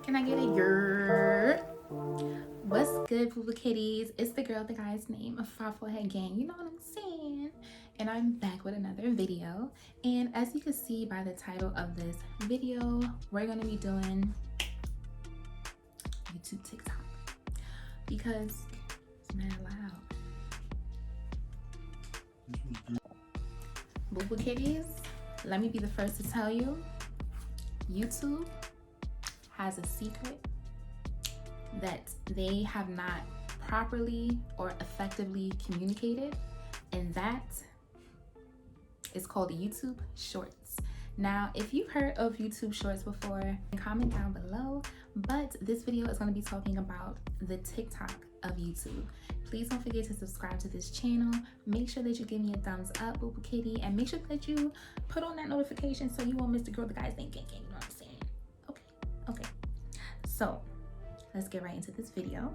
Can I get a yer? What's good, boo kitties? It's the girl, the guy's name, a Fafo Head Gang. You know what I'm saying? And I'm back with another video. And as you can see by the title of this video, we're gonna be doing YouTube TikTok because it's mad loud. Boo kitties, let me be the first to tell you, YouTube has a secret that they have not properly or effectively communicated, and that is called YouTube Shorts. Now, if you've heard of YouTube Shorts before, comment down below, but this video is going to be talking about the TikTok of YouTube. Please don't forget to subscribe to this channel. Make sure that you give me a thumbs up, boo kitty, and make sure that you put on that notification so you won't miss the girl, the guy's name, gang, you know what I'm saying? Okay. So let's get right into this video.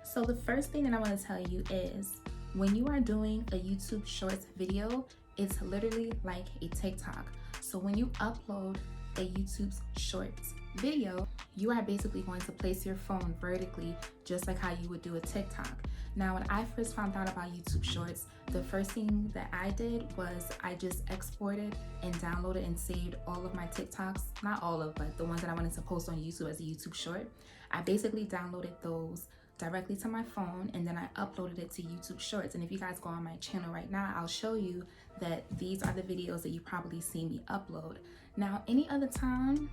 So the first thing that I want to tell you is when you are doing a YouTube Shorts video, it's literally like a TikTok. So when you upload a YouTube Shorts video, you are basically going to place your phone vertically, just like how you would do a TikTok. Now, when I first found out about YouTube Shorts, the first thing that I did was I just exported and downloaded and saved all of my TikToks, not all of, but the ones that I wanted to post on YouTube as a YouTube Short. I basically downloaded those directly to my phone, and then I uploaded it to YouTube Shorts. And if you guys go on my channel right now, I'll show you that these are the videos that you probably see me upload. Now, any other time,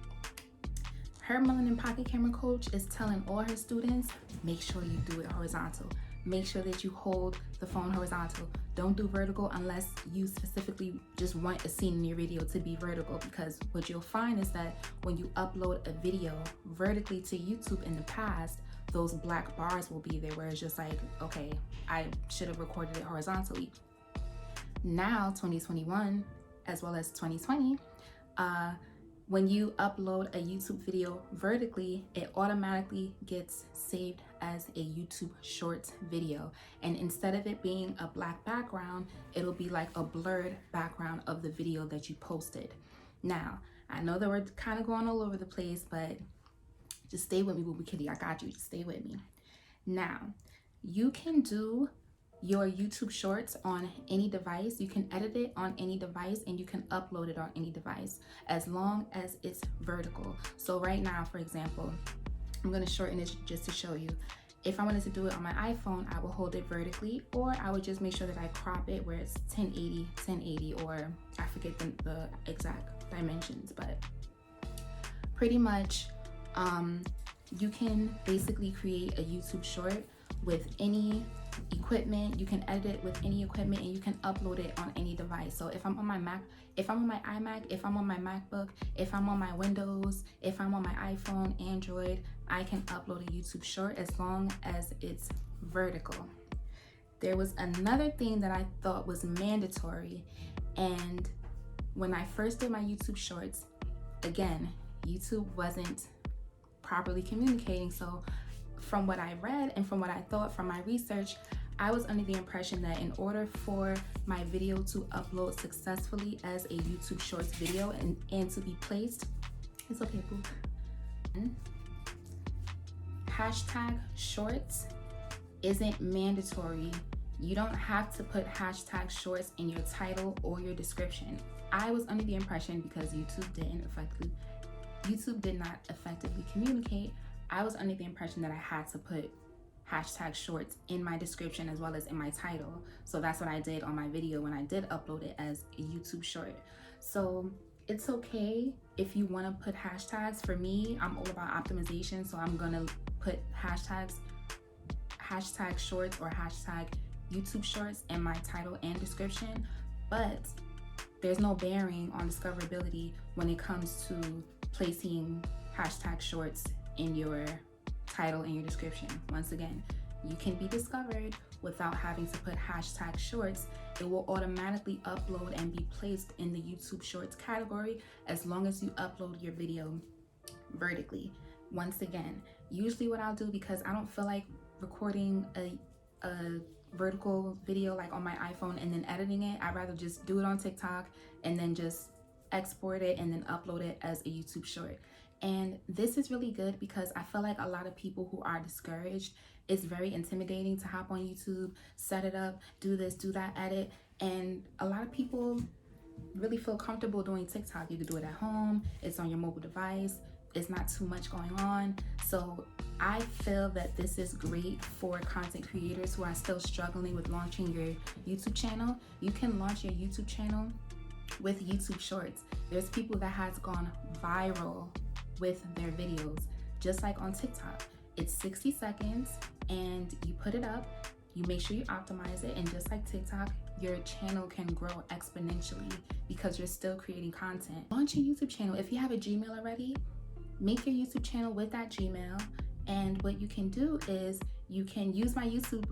her Melanin Pocket Camera Coach is telling all her students, make sure you do it horizontal. Make sure that you hold the phone horizontal. Don't do vertical unless you specifically just want a scene in your video to be vertical, because what you'll find is that when you upload a video vertically to YouTube in the past, those black bars will be there where it's just like, okay, I should have recorded it horizontally. Now, 2021, as well as 2020, when you upload a YouTube video vertically, it automatically gets saved as a YouTube Shorts video. And instead of it being a black background, it'll be like a blurred background of the video that you posted. Now, I know that we're kind of going all over the place, but just stay with me, boo kitty. I got you. Just stay with me. Now, you can do your YouTube Shorts on any device. You can edit it on any device, and you can upload it on any device as long as it's vertical. So right now, for example, I'm going to shorten it just to show you. If I wanted to do it on my iPhone, I will hold it vertically, or I would just make sure that I crop it where it's 1080, or I forget the exact dimensions, but pretty much you can basically create a YouTube Short with any equipment. You can edit it with any equipment, and you can upload it on any device. So if I'm on my Mac, if I'm on my iMac, if I'm on my MacBook, if I'm on my Windows, if I'm on my iPhone, Android, I can upload a YouTube Short as long as it's vertical. There was another thing that I thought was mandatory, and when I first did my YouTube Shorts, again, YouTube wasn't properly communicating. So from what I read and from what I thought from my research, I was under the impression that in order for my video to upload successfully as a YouTube Shorts video and to be placed, it's okay, boo. Hashtag Shorts isn't mandatory. You don't have to put hashtag Shorts in your title or your description. I was under the impression, because YouTube did not effectively communicate, I was under the impression that I had to put hashtag Shorts in my description as well as in my title. So that's what I did on my video when I did upload it as a YouTube Short. So it's okay if you want to put hashtags. For me, I'm all about optimization, so I'm gonna put hashtag Shorts or hashtag YouTube Shorts in my title and description, but there's no bearing on discoverability when it comes to placing hashtag Shorts in your title and your description. Once again, you can be discovered without having to put hashtag Shorts. It will automatically upload and be placed in the YouTube Shorts category as long as you upload your video vertically. Once again, usually what I'll do, because I don't feel like recording a vertical video like on my iPhone and then editing it, I'd rather just do it on TikTok and then just export it and then upload it as a YouTube Short. And this is really good because I feel like a lot of people who are discouraged, it's very intimidating to hop on YouTube, set it up, do this, do that, edit. And a lot of people really feel comfortable doing TikTok. You can do it at home, it's on your mobile device, it's not too much going on. So I feel that this is great for content creators who are still struggling with launching your YouTube channel. You can launch your YouTube channel with YouTube Shorts. There's people that has gone viral with their videos, just like on TikTok. It's 60 seconds and you put it up, you make sure you optimize it, and just like TikTok, your channel can grow exponentially because you're still creating content. Launch your YouTube channel. If you have a Gmail already, make your YouTube channel with that Gmail. And what you can do is you can use my YouTube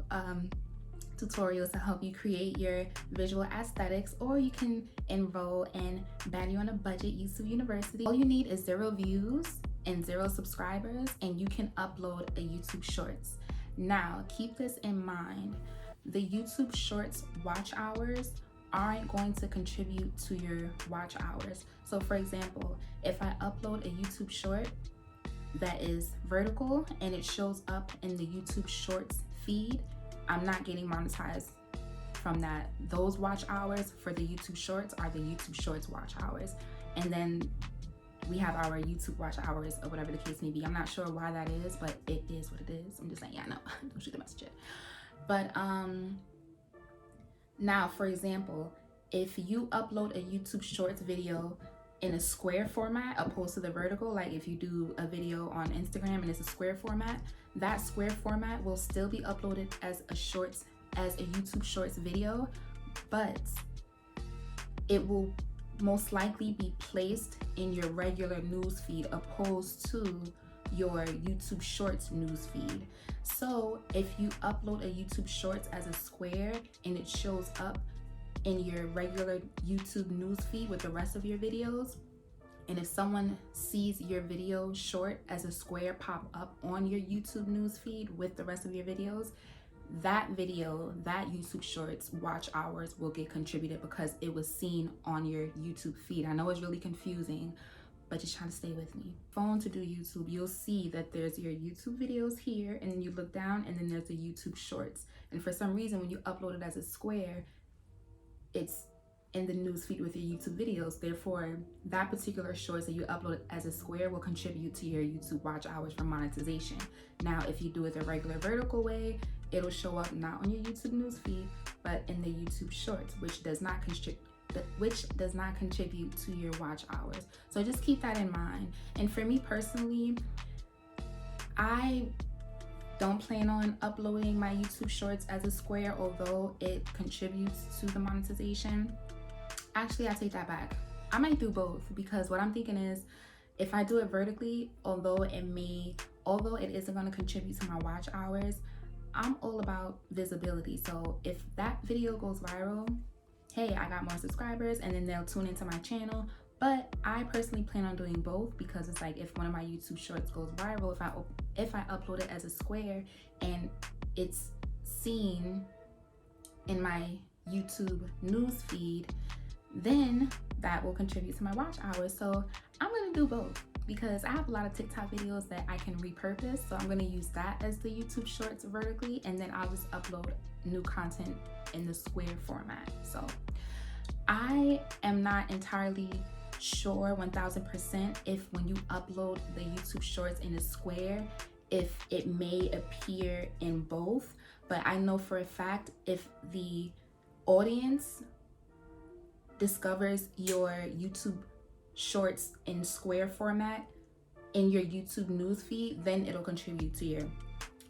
tutorials to help you create your visual aesthetics, or you can enroll in Bad You on a Budget YouTube University. All you need is 0 views and 0 subscribers, and you can upload a YouTube Shorts. Now, keep this in mind. The YouTube Shorts watch hours aren't going to contribute to your watch hours. So for example, if I upload a YouTube short that is vertical and it shows up in the YouTube Shorts feed, I'm not getting monetized from that. Those watch hours for the YouTube Shorts are the YouTube Shorts watch hours. And then we have our YouTube watch hours, or whatever the case may be. I'm not sure why that is, but it is what it is. I'm just saying, yeah, no, don't shoot the messenger. But now, for example, if you upload a YouTube Shorts video in a square format opposed to the vertical, like if you do a video on Instagram and it's a square format, that square format will still be uploaded as a YouTube Shorts video, but it will most likely be placed in your regular news feed opposed to your YouTube Shorts news feed. So if you upload a YouTube Shorts as a square and it shows up in your regular YouTube news feed with the rest of your videos, and if someone sees your video short as a square pop up on your YouTube news feed with the rest of your videos, that video, that YouTube Shorts watch hours will get contributed because it was seen on your YouTube feed. I know it's really confusing, but just try to stay with me. Phone to do YouTube, you'll see that there's your YouTube videos here, and then you look down and then there's the YouTube Shorts. And for some reason, when you upload it as a square, it's in the news feed with your YouTube videos. Therefore, that particular shorts that you upload as a square will contribute to your YouTube watch hours for monetization. Now, if you do it the regular vertical way, it'll show up not on your YouTube news feed, but in the YouTube Shorts, which does not contribute to your watch hours. So just keep that in mind. And for me personally, I don't plan on uploading my YouTube Shorts as a square, although it contributes to the monetization. Actually, I take that back. I might do both, because what I'm thinking is, if I do it vertically, although it isn't going to contribute to my watch hours, I'm all about visibility. So if that video goes viral, hey, I got more subscribers, and then they'll tune into my channel. But I personally plan on doing both, because it's like, if one of my YouTube Shorts goes viral, if I upload it as a square and it's seen in my YouTube news feed, then that will contribute to my watch hours. So I'm gonna do both, because I have a lot of TikTok videos that I can repurpose. So I'm gonna use that as the YouTube Shorts vertically, and then I'll just upload new content in the square format. So I am not entirely sure 1000% if when you upload the YouTube Shorts in a square, if it may appear in both, but I know for a fact if the audience discovers your YouTube Shorts in square format in your YouTube news feed, then it'll contribute to your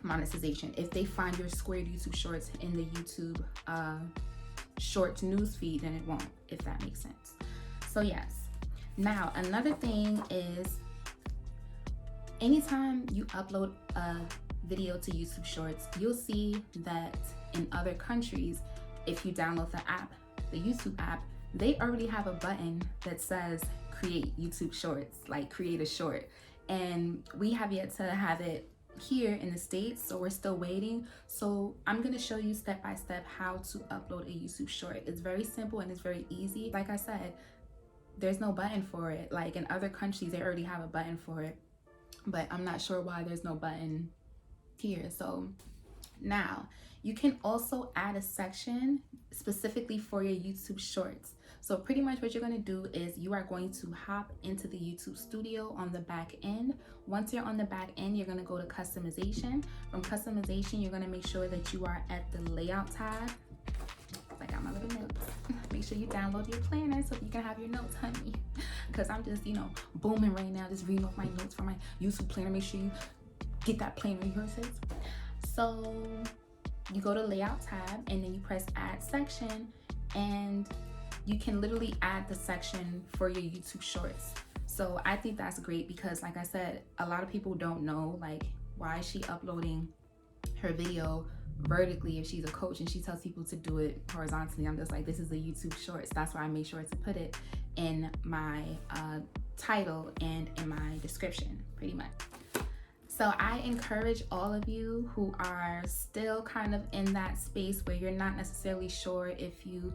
monetization. If they find your squared YouTube Shorts in the YouTube Shorts news feed, then it won't, if that makes sense. So yes. Now, another thing is, anytime you upload a video to YouTube Shorts, you'll see that in other countries, if you download the app, the YouTube app, they already have a button that says create YouTube Shorts, like create a short. And we have yet to have it here in the States, so we're still waiting. So I'm gonna show you step by step how to upload a YouTube short. It's very simple and it's very easy. Like I said, there's no button for it. Like in other countries, they already have a button for it, but I'm not sure why there's no button here. So now you can also add a section specifically for your YouTube shorts. So pretty much what you're going to do is you are going to hop into the YouTube studio on the back end. Once you're on the back end, you're going to go to customization. From customization, you're going to make sure that you are at the layout tab. I got my little notes. Make sure you download your planner so you can have your notes, honey. Because I'm just, you know, booming right now, just reading off my notes from my YouTube planner. Make sure you get that planner of yours. So you go to layout tab and then you press add section, and you can literally add the section for your YouTube shorts. So I think that's great because, like I said, a lot of people don't know, like, why is she uploading her video vertically if she's a coach and she tells people to do it horizontally. I'm just like, this is a YouTube shorts. That's why I make sure to put it in my title and in my description, pretty much. So I encourage all of you who are still kind of in that space where you're not necessarily sure if you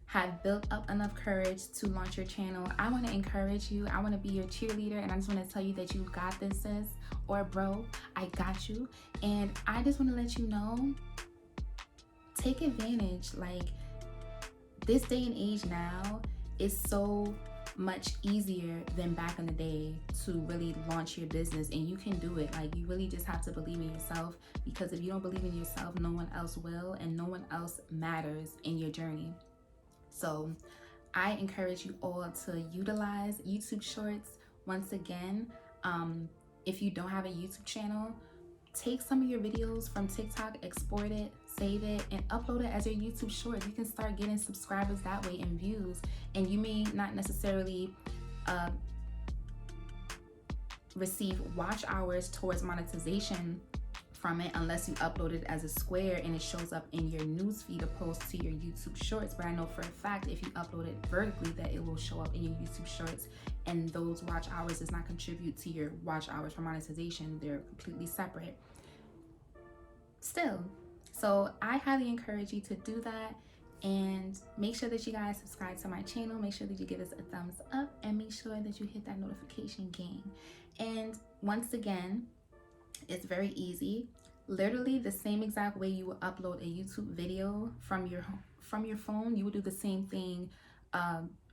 have built up enough courage to launch your channel. I want to encourage you. I want to be your cheerleader, and I just want to tell you that you got this, sis, or bro, I got you. And I just want to let you know, take advantage. Like, this day and age now is so much easier than back in the day to really launch your business, and you can do it. Like, you really just have to believe in yourself, because if you don't believe in yourself, no one else will, and no one else matters in your journey. So I encourage you all to utilize YouTube shorts. Once again, if you don't have a YouTube channel, take some of your videos from TikTok, export it, save it, and upload it as your YouTube short. You can start getting subscribers that way and views, and you may not necessarily receive watch hours towards monetization from it unless you upload it as a square and it shows up in your newsfeed opposed to your YouTube shorts. But I know for a fact if you upload it vertically that it will show up in your YouTube shorts, and those watch hours does not contribute to your watch hours for monetization. They're completely separate still. So I highly encourage you to do that, and make sure that you guys subscribe to my channel. Make sure that you give us a thumbs up, and make sure that you hit that notification gang. And once again, it's very easy. Literally the same exact way you would upload a YouTube video from your phone, you would do the same thing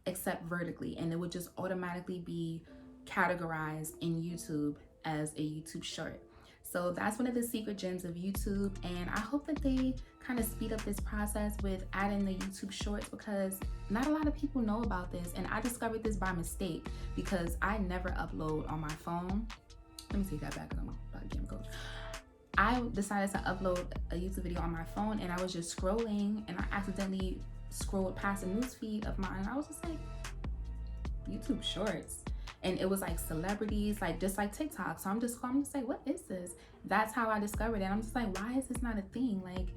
except vertically, and it would just automatically be categorized in YouTube as a YouTube short. So that's one of the secret gems of YouTube, and I hope that they kind of speed up this process with adding the YouTube shorts, because not a lot of people know about this, and I discovered this by mistake because I never upload on my phone. Let me take that back because I'm about to get coach. I decided to upload a YouTube video on my phone, and I was just scrolling, and I accidentally scrolled past a news feed of mine, and I was just like, YouTube shorts. And it was like celebrities, like just like TikTok. So I'm just like, what is this? That's how I discovered it. I'm just like, why is this not a thing? Like,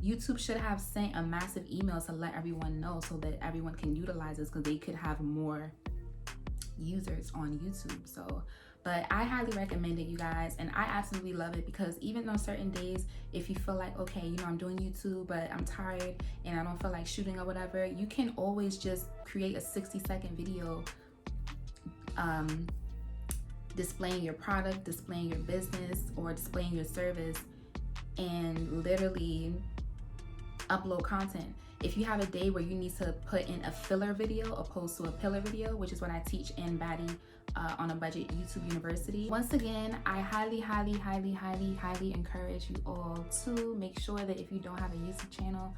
YouTube should have sent a massive email to let everyone know so that everyone can utilize this, because they could have more users on YouTube. So, but I highly recommend it, you guys, and I absolutely love it, because even on certain days, if you feel like, okay, you know, I'm doing YouTube, but I'm tired and I don't feel like shooting or whatever, you can always just create a 60-second video displaying your product, displaying your business, or displaying your service, and literally upload content. If you have a day where you need to put in a filler video opposed to a pillar video, which is what I teach in Baddie on a Budget YouTube University. Once again, I highly encourage you all to make sure that if you don't have a YouTube channel,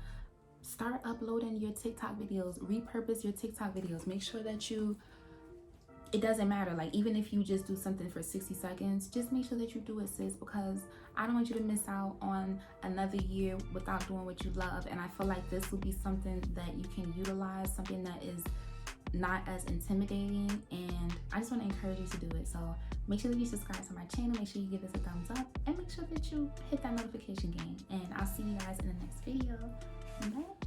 start uploading your TikTok videos, repurpose your TikTok videos. Make sure that it doesn't matter, like even if you just do something for 60 seconds, just make sure that you do it, sis, because I don't want you to miss out on another year without doing what you love. And I feel like this will be something that you can utilize, something that is not as intimidating, and I just want to encourage you to do it. So make sure that you subscribe to my channel, make sure you give us a thumbs up, and make sure that you hit that notification gang, and I'll see you guys in the next video. Bye.